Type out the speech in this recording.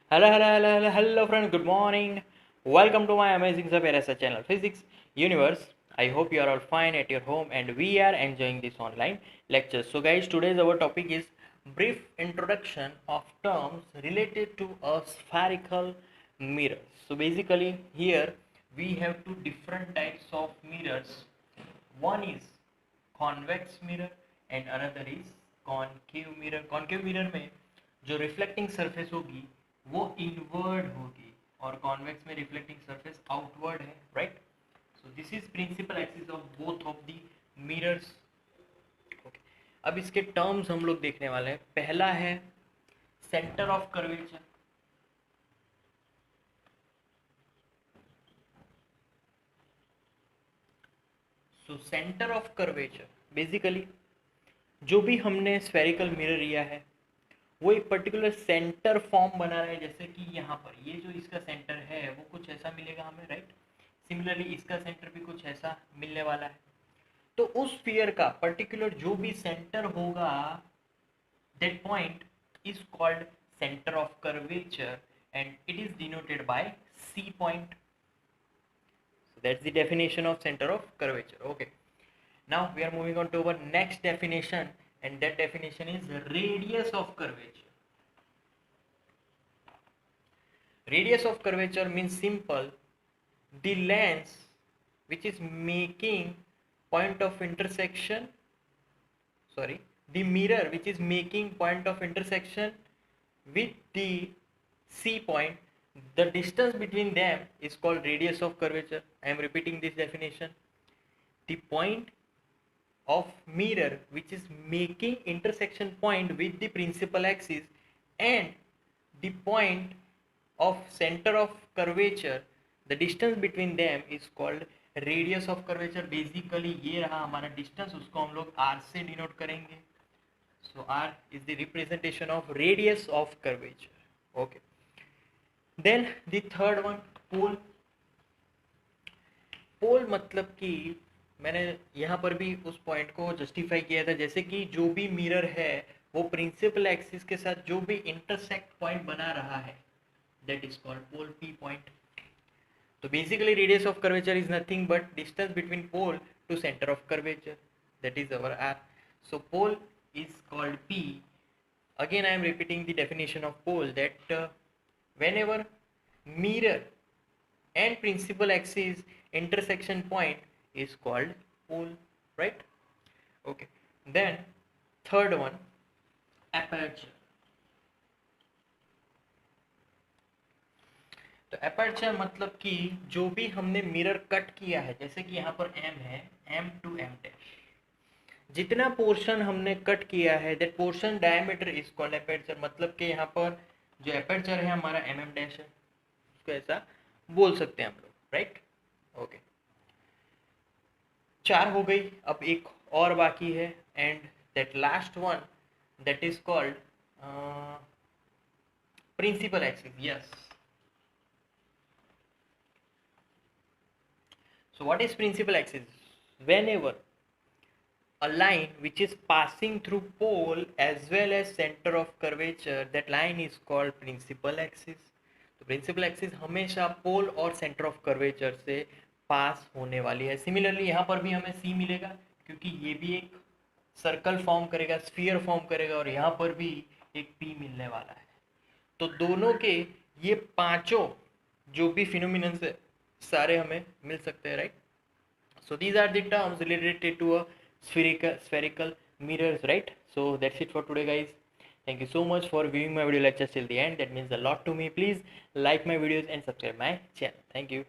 Hello, friend. Good morning. Welcome to my amazing Sapirasa channel, Physics Universe. I hope you are all fine at your home and we are enjoying this online lecture. So, guys, today's our topic is brief introduction of terms related to a spherical mirror. So, basically, here we have two different types of mirrors. One is convex mirror and another is concave mirror. Concave mirror में जो reflecting surface होगी वो inward होगी और convex में reflecting surface outward है, right? So this is principal axis of both of the mirrors. Okay, अब इसके टर्म्स हम लोग देखने वाले हैं। पहला है centre of curvature. So centre of curvature basically जो भी हमने स्फेरिकल मिरर लिया है वो एक पर्टिकुलर सेंटर फॉर्म बना रहा है, जैसे कि यहाँ पर ये जो इसका सेंटर है वो कुछ ऐसा मिलेगा हमें, राइट? सिमिलरली इसका सेंटर भी कुछ ऐसा मिलने वाला है। तो उस स्फीयर का पर्टिकुलर जो भी सेंटर होगा, that point is called centre of curvature and it is denoted by C point. So that's the definition of center of curvature. Okay. Now we are moving on to our next definition, and that definition is radius of curvature. Radius of curvature means simple, the length which is making point of intersection, the mirror which is making point of intersection with the C point. The distance between them is called radius of curvature. I am repeating this definition. The point of mirror which is making intersection point with the principal axis and the point of center of curvature, the distance between them is called radius of curvature. Basically ये रहा हमारा distance, उसको हम लोग r से denote करेंगे. So r is the representation of radius of curvature. Okay. Then the third one, pole. पोल मतलब कि मैंने यहाँ पर भी उस पॉइंट को जस्टिफाई किया था, जैसे कि जो भी मिरर है वो प्रिंसिपल एक्सिस के साथ जो भी इंटरसेक्ट पॉइंट बना रहा है, that is called pole, P point. तो basically radius of curvature is nothing but distance between pole to centre of curvature, that is our R. So pole is called P. Again I am repeating the definition of pole, that whenever mirror and principal axis intersection point is called pole, right? Okay. Then third one, aperture. तो aperture मतलब कि जो भी हमने mirror cut किया है, जैसे कि यहाँ पर m है, m to m dash, जितना पोर्शन हमने कट किया है that portion diameter is called aperture. मतलब कि यहाँ पर जो एपर्चर है हमारा mm डैश है, उसको ऐसा बोल सकते हैं हम लोग, राइट? ओके, 4 हो गई. अब एक और बाकी है and that last one, that is called principal axis. Yes. So what is principal axis? whenever a line which is passing through pole as well as center of curvature, that line is called principal axis. तो principal axis हमेशा पोल और centre of curvature से पास होने वाली है. Similarly यहाँ पर भी हमें सी मिलेगा क्योंकि ये भी एक सर्कल फॉर्म करेगा, स्फीयर फॉर्म करेगा, और यहाँ पर भी एक पी मिलने वाला है. तो दोनों के ये पांचों जो भी फिनोमिनन से सारे हमें मिल सकते हैं, right? So these are the terms related to a spherical mirrors, right? So that's it for today, guys. Thank you so much for viewing my video lecture till the end. That means a lot to me. Please like my videos and subscribe my channel. Thank you.